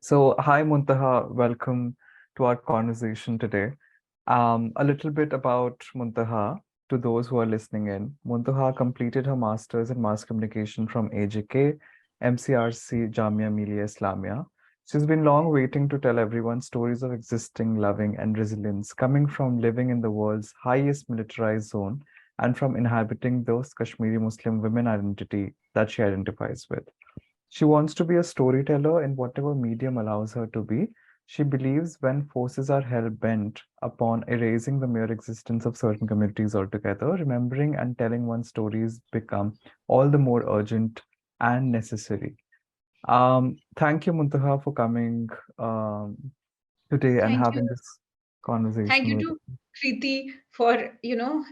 So, hi Muntaha, welcome to our conversation today. A little bit about Muntaha to those who are listening in. Muntaha completed her master's in mass communication from AJK, MCRC Jamia Millia Islamia. She's been long waiting to tell everyone stories of existing, loving, and resilience, coming from living in the world's highest militarized zone and from inhabiting those Kashmiri Muslim women identity that she identifies with. She wants to be a storyteller in whatever medium allows her to be. She believes when forces are hell bent upon erasing the mere existence of certain communities altogether, remembering and telling one's stories become all the more urgent and necessary. Thank you, Muntaha, for coming today and Thank you. having this Thank conversation you with. to Kriti for,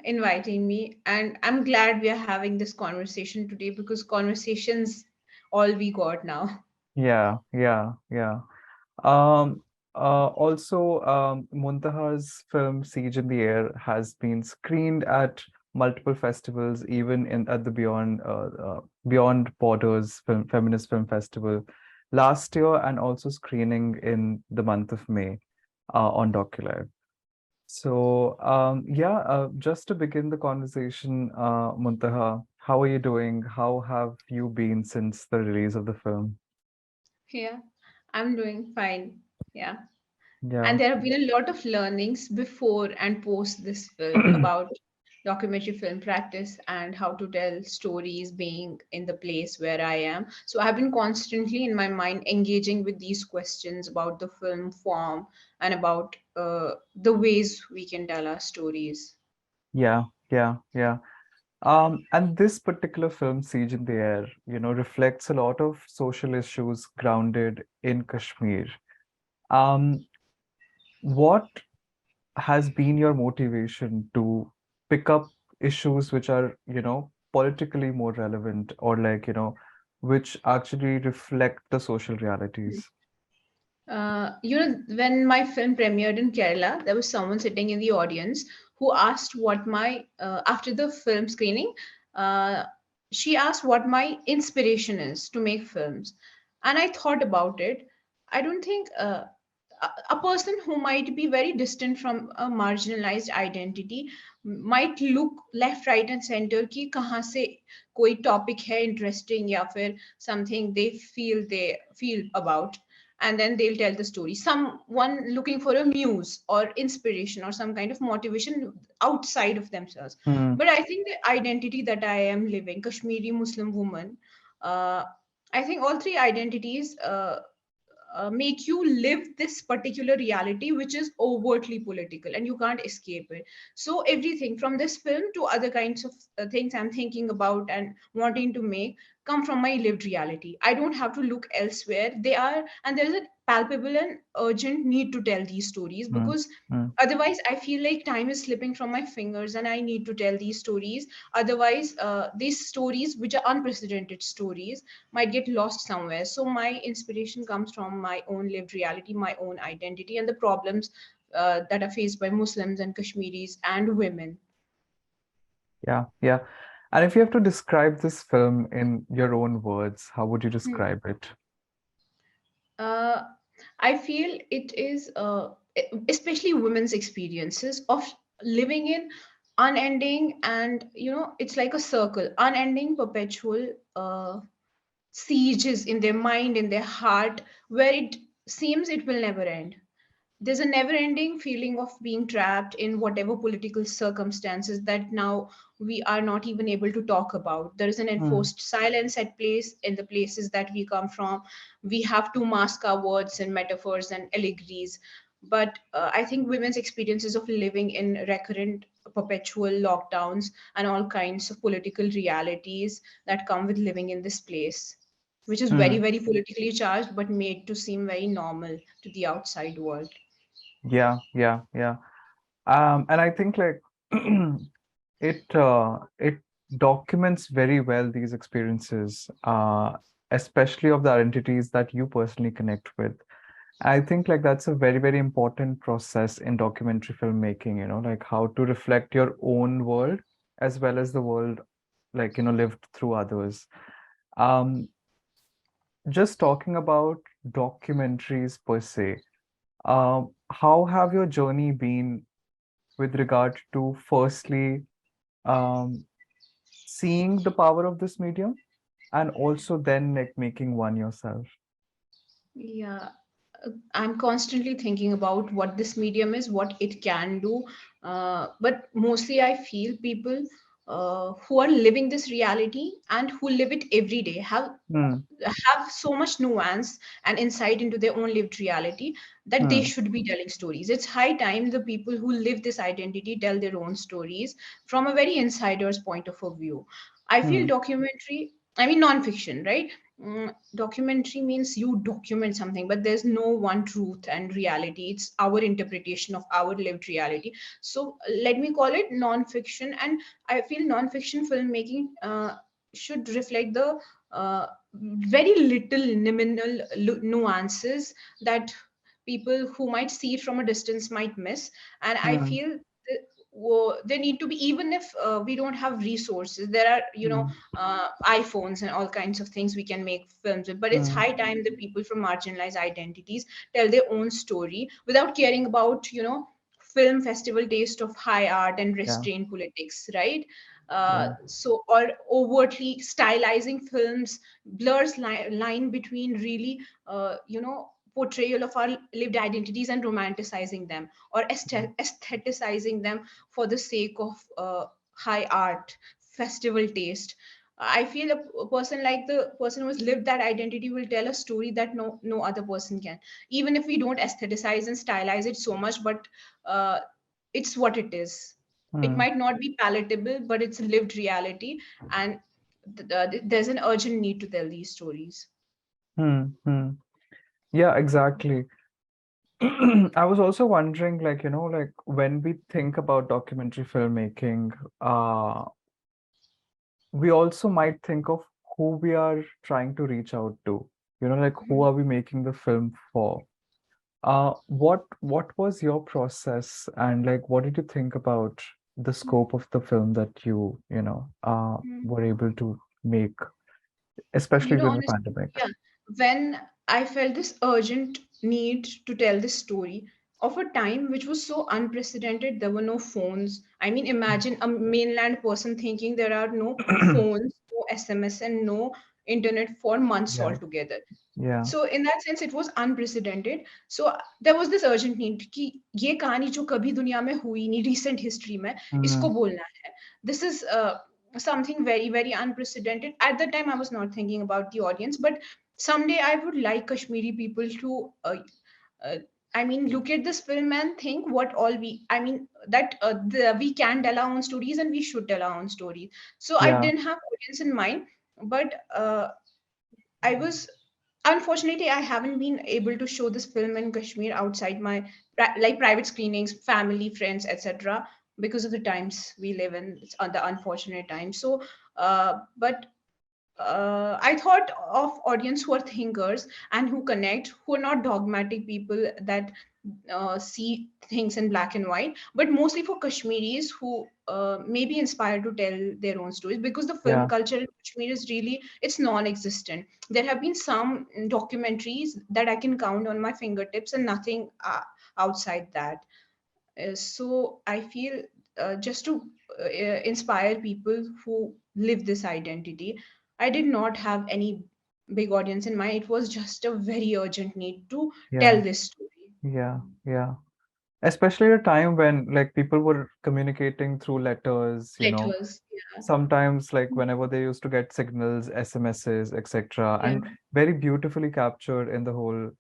inviting me. And I'm glad we are having this conversation today because conversations all we got now. Yeah, yeah, yeah. Um, also, Muntaha's film Siege in the Air has been screened at multiple festivals, even in at the Beyond Borders Feminist Film Festival last year, and also screening in the month of May on DocuLive. So, yeah, just to begin the conversation, Muntaha, how are you doing? How have you been since the release of the film? Yeah, I'm doing fine. Yeah. Yeah. And there have been a lot of learnings before and post this film about documentary film practice and how to tell stories being in the place where I am. So I have been constantly in my mind engaging with these questions about the film form and about the ways we can tell our stories. Yeah, yeah, yeah. And this particular film, Siege in the Air, reflects a lot of social issues grounded in Kashmir. Um, what has been your motivation to pick up issues which are, politically more relevant or like, which actually reflect the social realities? When my film premiered in Kerala, there was someone sitting in the audience who asked what after the film screening, uh, she asked what my inspiration is to make films. And I thought about it. I don't think a person who might be very distant from a marginalized identity might look left, right, and center कि कहाँ से कोई topic है interesting या फिर something they feel about, and then they'll tell the story. Someone looking for a muse or inspiration or some kind of motivation outside of themselves. Hmm. But I think the identity that I am living, Kashmiri Muslim woman, uh, I think all three identities make you live this particular reality which is overtly political and you can't escape it. So everything from this film to other kinds of things I'm thinking about and wanting to make come from my lived reality. I don't have to look elsewhere. They are, and there's a palpable and urgent need to tell these stories Hmm. because Hmm. otherwise I feel like time is slipping from my fingers and I need to tell these stories. Otherwise these stories, which are unprecedented stories, might get lost somewhere. So my inspiration comes from my own lived reality, my own identity, and the problems that are faced by Muslims and Kashmiris and women. Yeah, yeah. And if you have to describe this film in your own words, how would you describe it? uh, I feel it is, especially women's experiences of living in unending, and it's like a circle, unending, perpetual sieges in their mind, in their heart, where it seems it will never end. There's a never ending feeling of being trapped in whatever political circumstances that now we are not even able to talk about. There is an Hmm. enforced silence at place in the places that we come from. We have to mask our words and metaphors and allegories. But I think women's experiences of living in recurrent perpetual lockdowns and all kinds of political realities that come with living in this place, which is very Hmm. very politically charged but made to seem very normal to the outside world. Yeah, yeah, yeah. And I think like it documents very well these experiences, especially of the identities that you personally connect with. I think like that's a very, very important process in documentary filmmaking, like how to reflect your own world as well as the world like, lived through others. Um, just talking about documentaries per se, how have your journey been with regard to firstly um, seeing the power of this medium and also then like making one yourself? Yeah, I'm constantly thinking about what this medium is, what it can do. But mostly, I feel people who are living this reality and who live it every day Hmm, have so much nuance and insight into their own lived reality that they hmm, should be telling stories. It's high time the people who live this identity tell their own stories from a very insider's point of view. I feel hmm, documentary, I mean non-fiction, right? Documentary means you document something, but there's no one truth and reality. It's our interpretation of our lived reality. So let me call it non-fiction. And I feel non-fiction filmmaking should reflect the very little liminal nuances that people who might see it from a distance might miss. And I hmm, feel there need to be, even if we don't have resources, there are, hmm, iPhones and all kinds of things we can make films with, but it's hmm, high time the people from marginalized identities tell their own story without caring about, film festival taste of high art and yeah, restrained politics, right? yeah, So, or overtly stylizing films blurs line between really, portrayal of our lived identities and romanticizing them, or aestheticizing them for the sake of high art festival taste. I feel a person like the person who has lived that identity will tell a story that no other person can, even if we don't aestheticize and stylize it so much. But uh, it's what it is. It hmm, might not be palatable, but it's a lived reality, and there's an urgent need to tell these stories. hmm, hmm. Yeah, exactly. I was also wondering, like, like when we think about documentary filmmaking, we also might think of who we are trying to reach out to. Like who are we making the film for? What was your process and like what did you think about the scope of the film that were able to make, especially during the Honestly, pandemic? yeah, when I felt this urgent need to tell this story of a time which was so unprecedented, there were no phones. I mean, imagine a mainland person thinking there are no phones, no SMS, and no internet for months Yeah, altogether. yeah. So in that sense it was unprecedented. So there was this urgent need कि ये कहानी जो कभी दुनिया में हुई नहीं recent history में, इसको Mm, बोलना है. This is something very very unprecedented. At the time I was not thinking about the audience, but someday I would like Kashmiri people to uh, I mean, look at this film and think what all I mean, that we can tell our own stories and we should tell our own stories. So I yeah, didn't have audience in mind, but I was, unfortunately, I haven't been able to show this film in Kashmir outside my like private screenings, family, friends, etc. because of the times we live in. It's the unfortunate times. So, but I thought of audience who are thinkers and who connect, who are not dogmatic people that see things in black and white, but mostly for Kashmiris who may be inspired to tell their own stories, because the film yeah, culture in Kashmir is really, it's non-existent. There have been some documentaries that I can count on my fingertips and nothing outside that. So I feel just to inspire people who live this identity, I did not have any big audience in mind. It was just a very urgent need to yeah, tell this story. yeah, yeah. Especially at a time when like people were communicating through letters, Letters, yeah, sometimes like whenever they used to get signals, SMSs, etc., yeah. and very beautifully captured in the whole,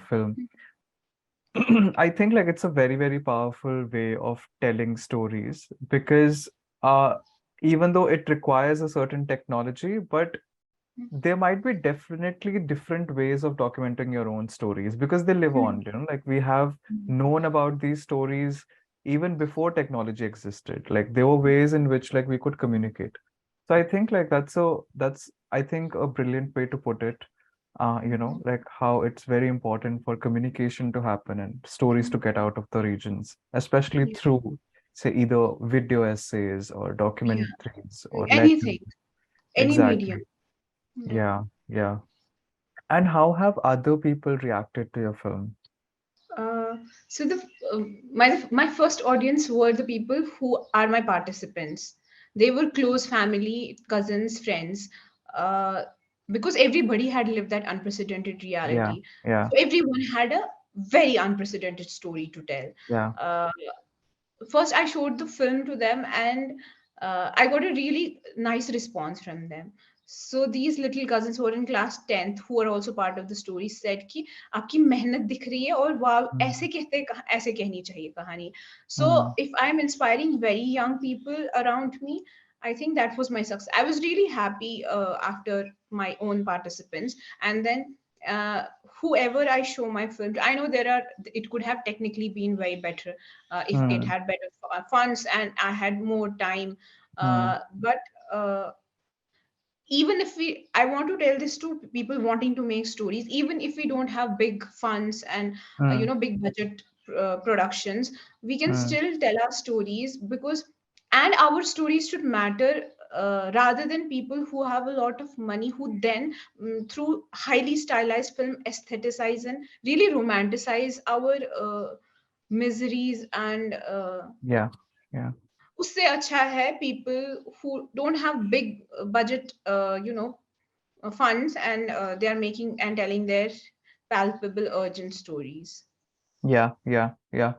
film. I think like it's a very, very powerful way of telling stories because uh, even though it requires a certain technology, but there might be definitely different ways of documenting your own stories because they live on, like we have known about these stories even before technology existed. Like there were ways in which like we could communicate. So I think like that's I think a brilliant way to put it. Like how it's very important for communication to happen and stories to get out of the regions, especially Yeah, through, say, either video essays or yeah. documentaries or Anything, letters. any Exactly. medium. Yeah. Yeah, yeah. And how have other people reacted to your film? Uh, so the my first audience were the people who are my participants. They were close family, cousins, friends, uh, because everybody had lived that unprecedented Yeah, reality. yeah, So everyone had a very unprecedented story to tell. yeah. Uh, First I showed the film to them, and I got a really nice response from them. So these little cousins who are in class 10th, who are also part of the story, said कि आपकी मेहनत दिख रही है और वाह Mm, ऐसे कहते ऐसे कहनी चाहिए कहानी. So mm, if I'm inspiring very young people around me, I think that was my success. I was really happy after my own participants, and then uh, whoever I show my film to, I know there are, it could have technically been way better if it mm, had better funds and I had more time. mm, But even if we, I want to tell this to people wanting to make stories, even if we don't have big funds and mm, big budget productions, we can mm. still tell our stories, because and our stories should matter, rather than people who have a lot of money, who then through highly stylized film aestheticize and really romanticize our miseries and Yeah, yeah, उससे अच्छा है people who don't have big budget funds, and they are making and telling their palpable urgent stories. yeah, yeah, yeah.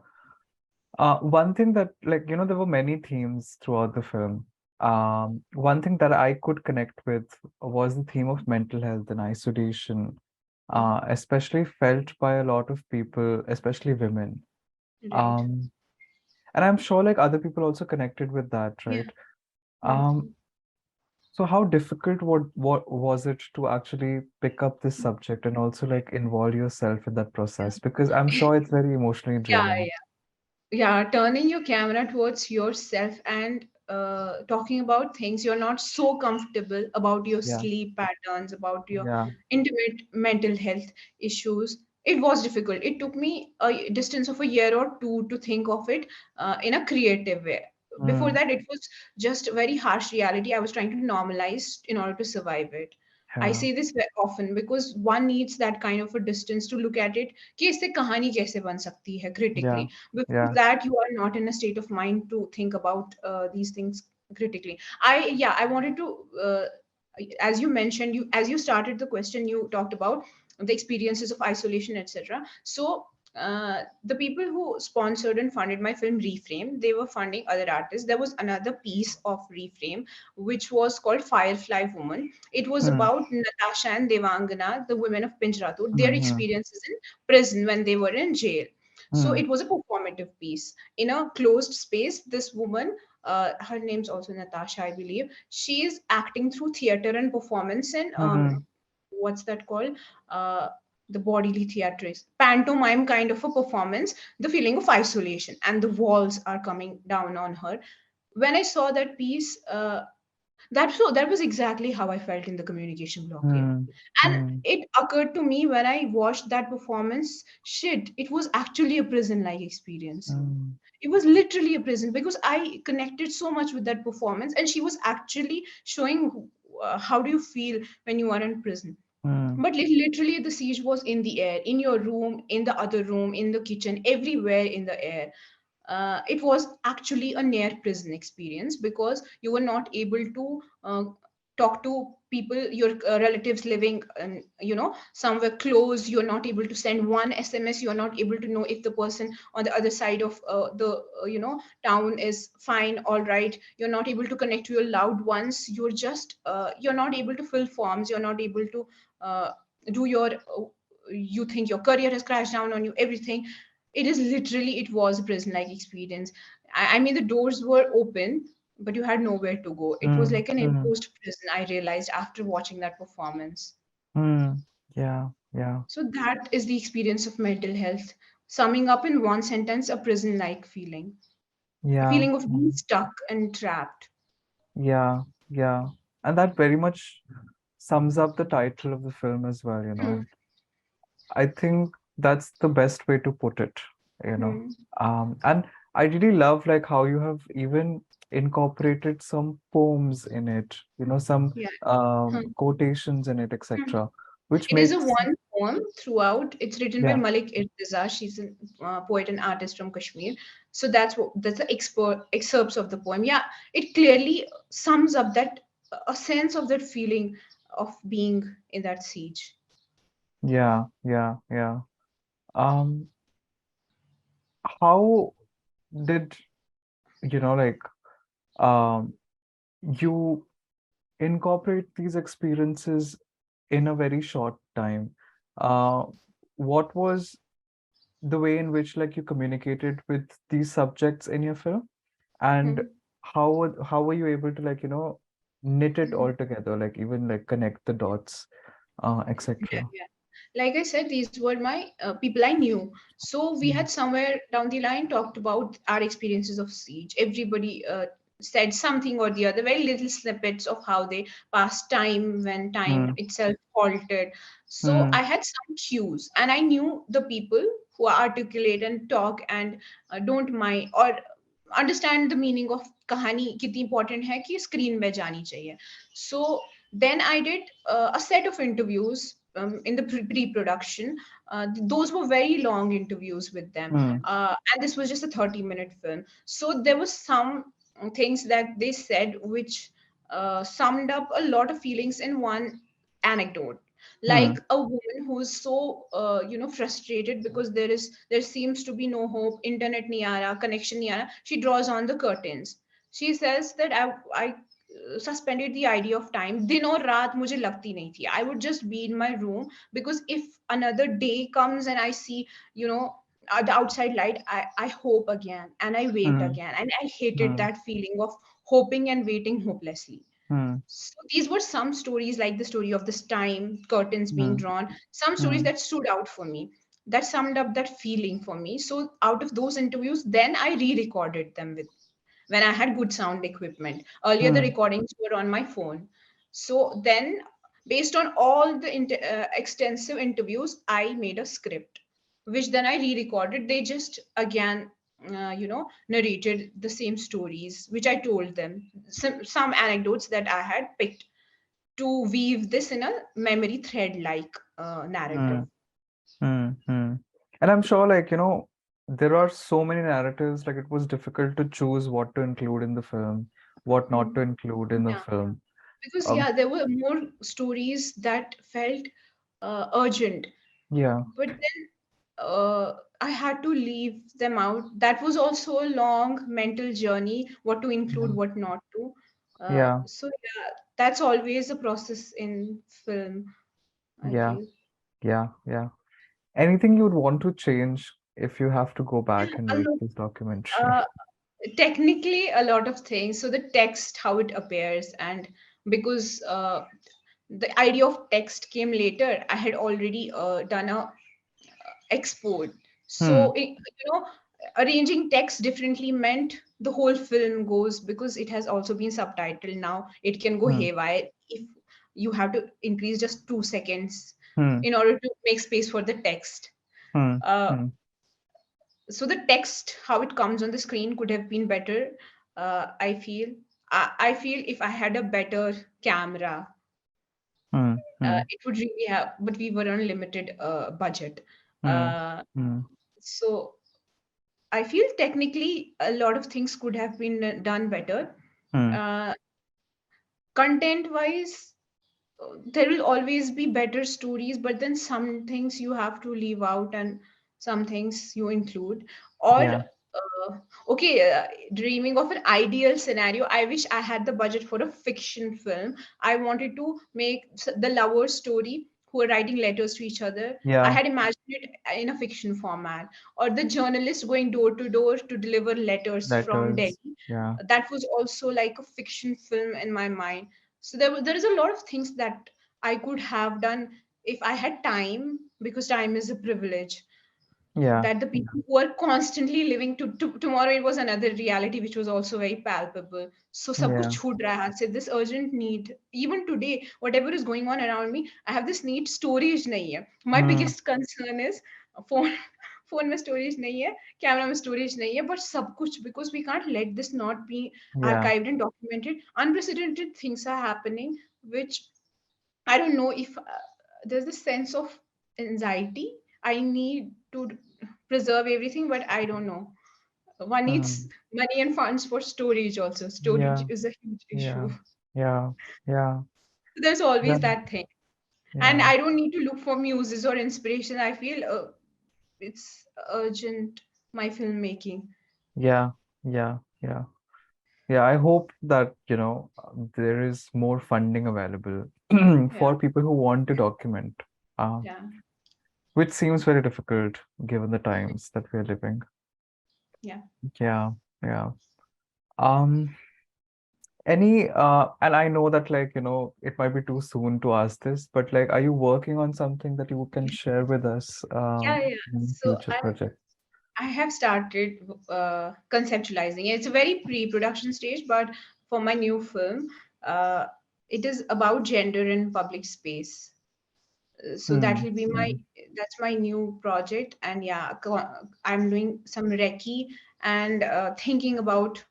One thing that, like, there were many themes throughout the film. One thing that I could connect with was the theme of mental health and isolation, Mhm. especially felt by a lot of people, especially women. Right. Um, and I'm sure like other people also connected with that, Yeah. right? Mhm. Um, so how difficult what was it to actually pick up this subject and also like involve yourself in that process? Because I'm sure it's very emotionally Yeah, draining. yeah, turning your camera towards yourself and talking about things you're not so comfortable about, your Yeah, sleep patterns, about your yeah. intimate mental health issues. It was difficult. It took me a distance of a year or two to think of it in a creative way. Before Mm, that, it was just a very harsh reality I was trying to normalize in order to survive it. I yeah, say this very often because one needs that kind of a distance to look at it कि इससे कहानी कैसे बन सकती है yeah, critically. Before yeah. that, you are not in a state of mind to think about these things critically. I wanted to as you mentioned, you as you started the question, you talked about the experiences of isolation, etc. So the people who sponsored and funded my film Reframe, they were funding other artists. There was another piece of Reframe which was called Firefly Woman. It was Mm, about Natasha and Devangana, the women of Pinjratur, their mm, experiences in prison when they were in jail. So mm, it was a performative piece in a closed space. This woman, her name's also Natasha, I believe. She is acting through theater and performance and mm, what's that called? Uh, the bodily theatrics, pantomime kind of a performance. The feeling of isolation and the walls are coming down on her. When I saw that piece, that was exactly how I felt in the communication block here. mm, And mm, it occurred to me when I watched that performance, shit, it was actually a prison-like experience. mm, It was literally a prison because I connected so much with that performance, and she was actually showing how do you feel when you are in prison. mm, But literally, the siege was in the air, in your room, in the other room, in the kitchen, everywhere in the air. It was actually a near prison experience because you were not able to talk to people, your relatives living somewhere close. You're not able to send one SMS. You're not able to know if the person on the other side of the town is fine, all right. You're not able to connect to your loved ones. You're not able to fill forms. You're not able to do your you think your career has crashed down on you, everything. It is literally, it was a prison like experience. I mean, the doors were open, but you had nowhere to go. It was mm, like an mm, imposed prison, I realized after watching that performance. mm. Yeah, yeah, So that is the experience of mental health, summing up in one sentence: a prison like feeling, a yeah, feeling of being mm, stuck and trapped. yeah, yeah. And that very much sums up the title of the film as well, you Hmm. know. I think that's the best way to put it, you know. Hmm. And I really love like how you have even incorporated some poems in it, some Yeah. Hmm. quotations in it, Hmm. etc. which It is a makes one poem throughout. It's written by yeah, Malik Irtiza. She's a poet and artist from Kashmir. So that's the excerpts of the poem. Yeah, it clearly sums up that a sense of that feeling of being in that siege. yeah, yeah, yeah. Um, how did like um you incorporate these experiences in a very short time? Uh, what was the way in which like you communicated with these subjects in your film, and Hmm. how were you able to like knit it Hmm. all together, like even like connect the dots, Yeah, etc. yeah. Like I said, these were my people I knew. So we Mm, had somewhere down the line talked about our experiences of siege. Everybody said something or the other, very little snippets of how they passed time when time mm, itself halted. So mm, I had some cues, and I knew the people who are articulate and talk and don't mind or understand the meaning of कहानी कितनी important है कि screen में जानी चाहिए. So then I did a set of interviews in the pre-production. Those were very long interviews with them, mm, and this was just a 30-minute film. So there was some things that they said which summed up a lot of feelings in one anecdote. Like mm, a woman who is so frustrated because there seems to be no hope, internet nahi aa raha, connection nahi aa raha. She draws on the curtains. She says that I suspended the idea of time. दिन और रात मुझे लगती नहीं थी. I would just be in my room because if another day comes and I see, you know, the outside light, I hope again and I wait mm, again. And I hated mm, that feeling of hoping and waiting hopelessly. mm, So these were some stories, like the story of this time, curtains being mm, drawn, some stories mm, that stood out for me, that summed up that feeling for me. So out of those interviews, then I re-recorded them with when I had good sound equipment. Earlier, the mm, recordings were on my phone. So then, based on all the extensive interviews, I made a script, which then I re-recorded. They just again, narrated the same stories, which I told them. Some anecdotes that I had picked to weave this in a memory thread-like narrative. mm, mm. And I'm sure, like, there are so many narratives, like it was difficult to choose what to include in the film, what not to Hmm. include in the Yeah, film. because Um, yeah, there were more stories that felt urgent, yeah, but then I had to leave them out. That was also a long mental journey, what to include, yeah, what not to. yeah, So yeah, that's always a process in film, I yeah, feel. yeah, yeah. Anything you would want to change if you have to go back and make Um, this documentary? uh, Technically, a lot of things. So the text, how it appears, and because the idea of text came later, I had already done a export. So, Hmm, arranging text differently meant the whole film goes because it has also been subtitled now. It can go hmm, haywire if you have to increase just 2 seconds hmm, in order to make space for the text. hmm, Uh, hmm, so the text, how it comes on the screen, could have been better. I feel. I feel if I had a better camera, hmm, hmm, it would really have. But we were on limited budget. hmm, Uh, hmm, so I feel technically a lot of things could have been done better. hmm. Uh, Content wise, there will always be better stories, but then some things you have to leave out and some things you include. Or, Yeah, okay, dreaming of an ideal scenario, I wish I had the budget for a fiction film. I wanted to make the lover story who are writing letters to each other. I yeah. had imagined it in a fiction format, or the journalist going door to door to deliver letters from Letters. Delhi. Yeah, That was also like a fiction film in my mind. So there is a lot of things that I could have done if I had time, because time is a privilege yeah, that the people who are constantly living to tomorrow. It was another reality which was also very palpable. So sab kuch yeah. chhoot raha hai हाथ से. This urgent need, even today, whatever is going on around me, I have this need. Storage nahi hai. My Hmm, biggest concern is phone. phone में storage नहीं है, camera में storage नहीं है, but सब कुछ, because we can't let this not be yeah. archived and documented. Unprecedented things are happening, which I don't know if there's this sense of anxiety. I need to preserve everything, but I don't know. One needs Hmm. money and funds for storage also. Storage Yeah, is a huge issue. yeah, yeah, yeah, There's yeah, always that thing. And yeah, I don't need to look for muses or inspiration. I feel it's urgent, my filmmaking. yeah, yeah, yeah. Yeah, I hope that, there is more funding available Yeah, for people who want to document, uh, yeah, which seems very difficult given the times that we're living. yeah. Yeah, yeah. Um, and I know that, like, it might be too soon to ask this, but like, are you working on something that you can share with us, Yeah, yeah. in So future project? I have started conceptualizing. It's a very pre-production stage, but for my new film, uh, it is about gender in public space. So that Hmm. will be my Hmm. that's my new project, and yeah, I'm doing some recce and thinking about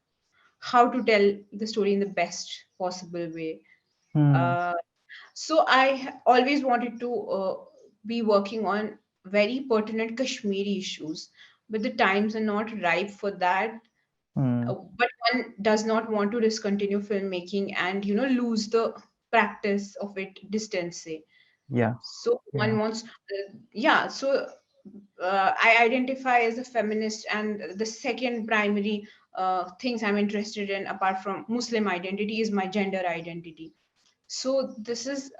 how to tell the story in the best possible way. Hmm. Uh, so I always wanted to be working on very pertinent Kashmiri issues, but the times are not ripe for that. Hmm. But one does not want to discontinue filmmaking and lose the practice of it, distance say. Yeah. So Yeah. one wants, yeah. So I identify as a feminist, and the second primary things I'm interested in, apart from Muslim identity, is my gender identity. So this is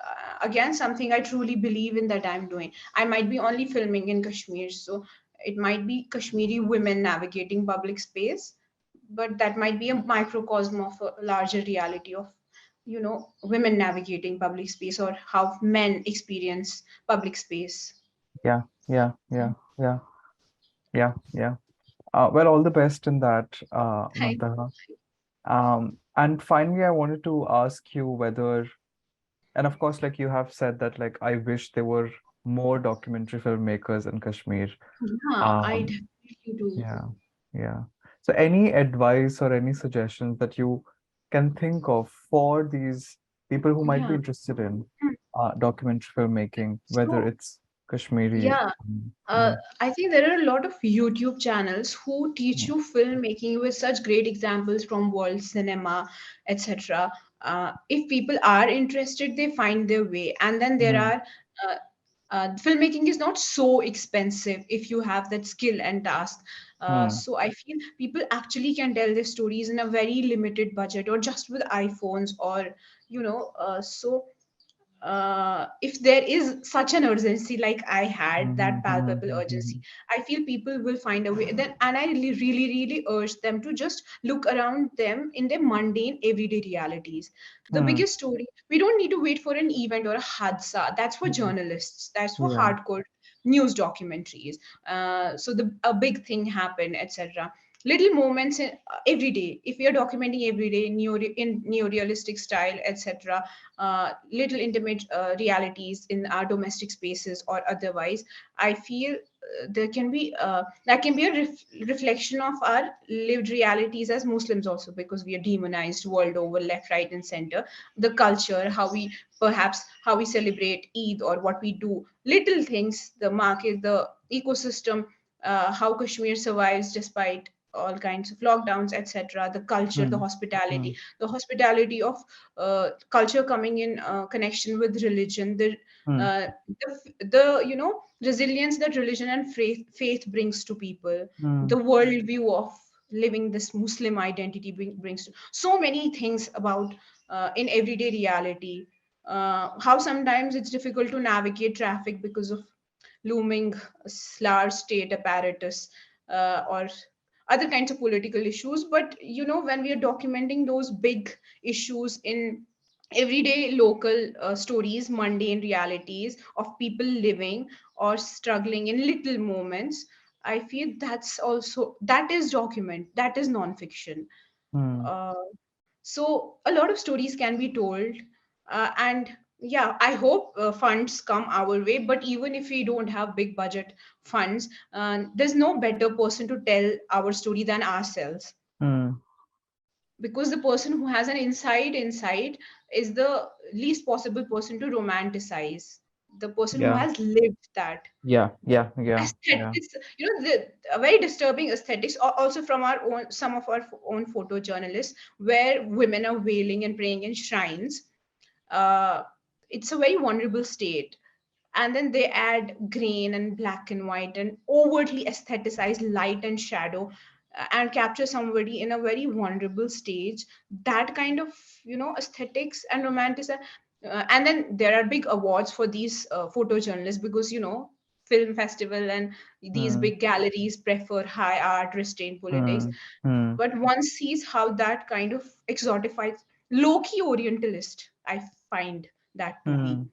again something I truly believe in that I'm doing. I might be only filming in Kashmir, so it might be Kashmiri women navigating public space, but that might be a microcosm of a larger reality of women navigating public space, or how men experience public space. Yeah. Yeah. Yeah. Yeah. Yeah. Yeah. Well, all the best in that, Thank Muntaha. And finally, I wanted to ask you whether, and of course, like you have said that, like, I wish there were more documentary filmmakers in Kashmir. you. Yeah, I Um, definitely do. yeah, yeah. So, any advice or any suggestions that you can think of for these people who might be Yeah. interested in documentary filmmaking, whether So it's Kashmiri? yeah, Yeah. I think there are a lot of YouTube channels who teach Mm, you filmmaking with such great examples from world cinema, etc. If people are interested, they find their way. And then there mm, are filmmaking is not so expensive if you have that skill and task. mm, So I feel people actually can tell their stories in a very limited budget, or just with iPhones, or so if there is such an urgency like I had, mhm, that mhm, palpable mhm, urgency, mhm, I feel people will find a way. Then, and I really, really, really urge them to just look around them in their mundane, everyday realities. The mm, biggest story, we don't need to wait for an event or a hadsa. That's for mm. journalists. That's for Yeah. hardcore news documentaries. So a big thing happened, etc. Little moments every day. If we are documenting every day in neo-realistic style, etc., little intimate realities in our domestic spaces or otherwise, I feel there can be that can be a reflection of our lived realities as Muslims also, because we are demonized world over, left, right, and center. The culture, how we perhaps how we celebrate Eid, or what we do, little things, the market, the ecosystem, how Kashmir survives despite all kinds of lockdowns, etc. The culture, Mm, mm, the hospitality of culture coming in connection with religion, mm, uh, the resilience that religion and faith brings to people, the mm, worldview of living this Muslim identity brings to so many things about in everyday reality. How sometimes it's difficult to navigate traffic because of looming large state apparatus, or other kinds of political issues. But when we are documenting those big issues in everyday local stories, mundane realities of people living or struggling in little moments, I feel that is document, that is nonfiction. mm, uh, so a lot of stories can be told, and yeah, I hope funds come our way. But even if we don't have big budget funds, there's no better person to tell our story than ourselves, mm. because the person who has an inside insight is the least possible person to romanticize. the person who Yeah. has lived that Yeah. Yeah. Yeah. Yeah. aesthetics, very disturbing aesthetics, also from our own, some of our own photojournalists, where women are wailing and praying in shrines. uh, it's a very vulnerable state, and then they add grain and black and white and overtly aestheticize light and shadow, and capture somebody in a very vulnerable stage. That kind of aesthetics and romanticism. And then there are big awards for these photojournalists, because film festival and these Hmm. big galleries prefer high art, restrained politics. Hmm. Hmm. But one sees how that kind of exotifies low-key orientalist, I find that to be Hmm.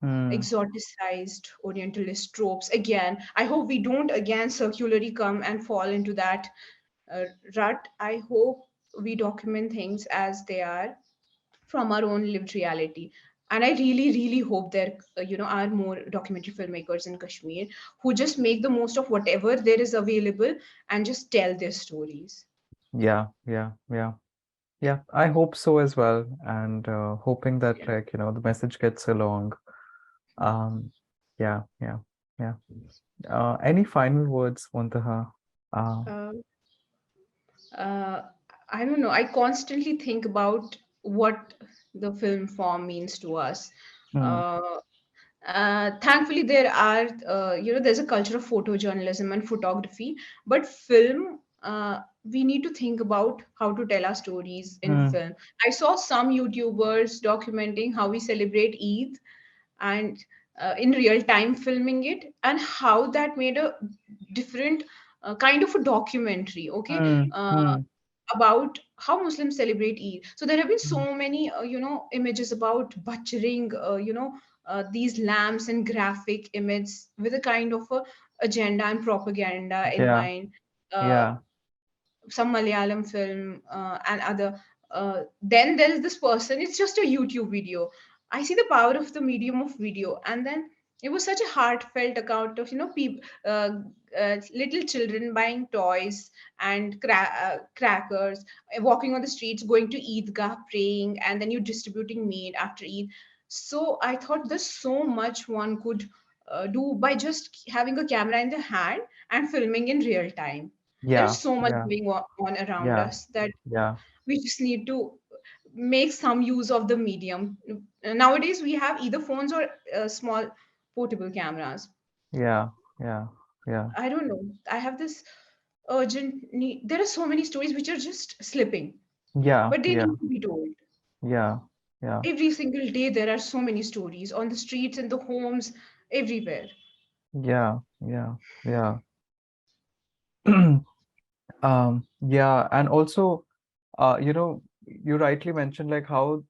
Hmm. exoticized orientalist tropes. Again, I hope we don't again circularly come and fall into that uh, rut. I hope we document things as they are from our own lived reality. And I really, really hope there are more documentary filmmakers in Kashmir who just make the most of whatever there is available and just tell their stories. Yeah. Yeah. Yeah. Yeah. I hope so as well. And hoping that Yeah. the message gets along. Um, yeah. Yeah. Yeah. Any final words, Muntaha? Um, uh, uh, I don't know. I constantly think about what the film form means to us. hmm. Uh, Thankfully, there are, there's a culture of photojournalism and photography, but film, we need to think about how to tell our stories in Hmm. film. I saw some YouTubers documenting how we celebrate Eid, and in real time filming it, and how that made a different kind of a documentary. Okay. Hmm. Hmm. About how Muslims celebrate Eid. So there have been Hmm. so many, images about butchering, these lambs and graphic images with a kind of a agenda and propaganda in Yeah. mind. Uh, Yeah. some Malayalam film and other. Then there is this person. It's just a YouTube video. I see the power of the medium of video, and then it was such a heartfelt account of people, little children buying toys and crackers, walking on the streets, going to Eidgah, praying, and then you distributing meat after Eid. So I thought there's so much one could do by just having a camera in the hand and filming in real time. There's Yeah. so much Yeah. going on around Yeah. us that Yeah. we just need to make some use of the medium. Nowadays we have either phones or small portable cameras. Yeah. Yeah. Yeah. I don't know, I have this urgent need. There are so many stories which are just slipping, Yeah. but they Yeah. need to be told. Yeah. Yeah. Every single day there are so many stories on the streets, in the homes, everywhere. Yeah. Yeah. Yeah. Yeah, and also, you rightly mentioned like how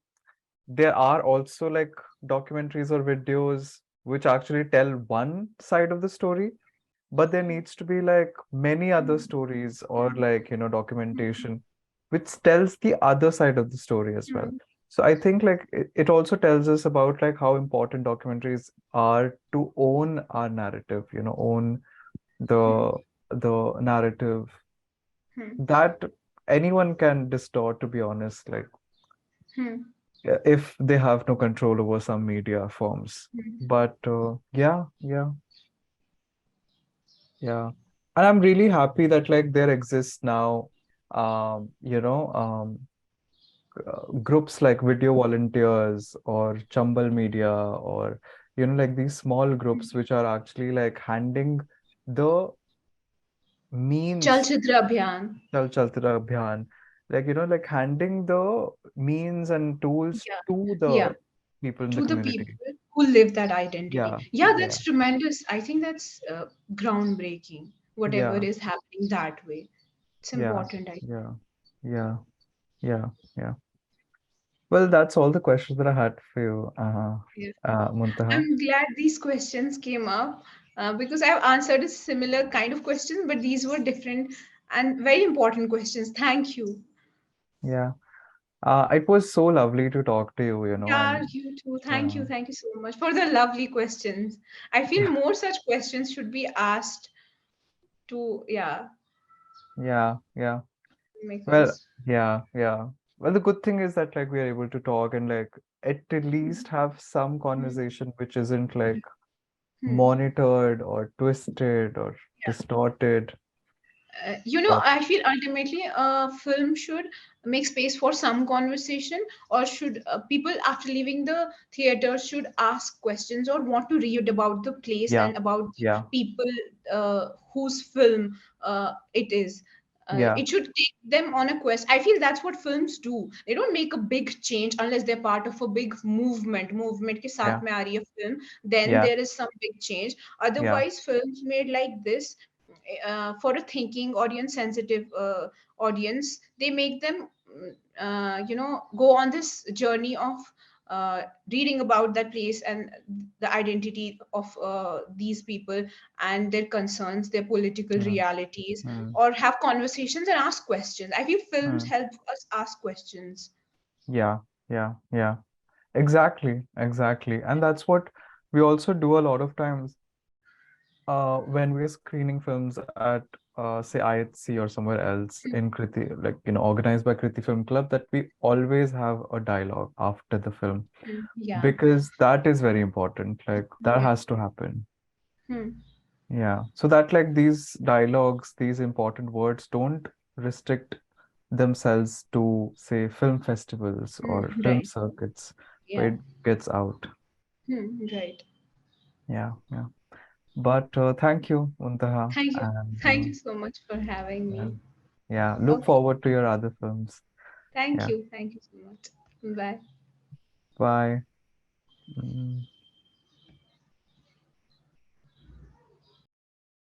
there are also like documentaries or videos which actually tell one side of the story, but there needs to be like many other stories or like, documentation which tells the other side of the story as well. So I think like it also tells us about like how important documentaries are to own our narrative, own the the narrative that anyone can distort, to be honest, like if they have no control over some media forms. But yeah, yeah, yeah. And I'm really happy that like there exists now, groups like Video Volunteers or Chambal Media or, like these small groups which are actually like handing the means Chalchitra Abhiyan. Chal Chaltra Abhiyan, like, like handing the means and tools Yeah. to Yeah. the people in the To the community. people who live that identity. Yeah, Yeah, yeah, that's tremendous. I think that's groundbreaking. Whatever yeah, is happening that way, it's yeah, important. I yeah, yeah, yeah, yeah. Well, that's all the questions that I had for you, yeah. Muntaha. I'm glad these questions came up because I've answered a similar kind of questions, but these were different and very important questions. Thank you. Yeah. It was so lovely to talk to you, Yeah, and you too. Thank uh, you. Thank you so much for the lovely questions. I feel more such questions should be asked to, yeah, yeah, yeah. Well, makers. yeah, yeah. Well, the good thing is that like we are able to talk and like at Hmm. least have some Hmm. conversation which isn't like Hmm. monitored or twisted or distorted. But I feel ultimately a film should make space for some conversation, or should people after leaving the theater should ask questions or want to read about the place yeah, and about the yeah, people whose film it is. yeah, It should take them on a quest. I feel that's what films do. They don't make a big change unless they're part of a big movement. Movement के yeah, साथ में आ रही है film, then yeah, there is some big change. yeah, Otherwise, films made like this for a thinking audience, sensitive audience, they make them go on this journey of reading about that place and the identity of these people and their concerns, their political mm, realities, mm, or have conversations and ask questions. I feel films mm, help us ask questions. yeah, yeah, yeah. Exactly, exactly. And that's what we also do a lot of times when we're screening films at say IHC or somewhere else Hmm. in Kriti, like organized by Kriti Film Club, that we always have a dialogue after the film Hmm. Yeah. because that is very important. Like that Yeah. has to happen. Hmm. Yeah. So that like these dialogues, these important words don't restrict themselves to say film festivals Hmm. or film Right. circuits. Yeah. It gets out. Right. Yeah, yeah. But thank you, Muntaha, Thank you. and Thank you so much for having yeah, me. yeah. Look Okay. forward to your other films. Thank Yeah. you. Thank you so much. Bye. Bye. Mm.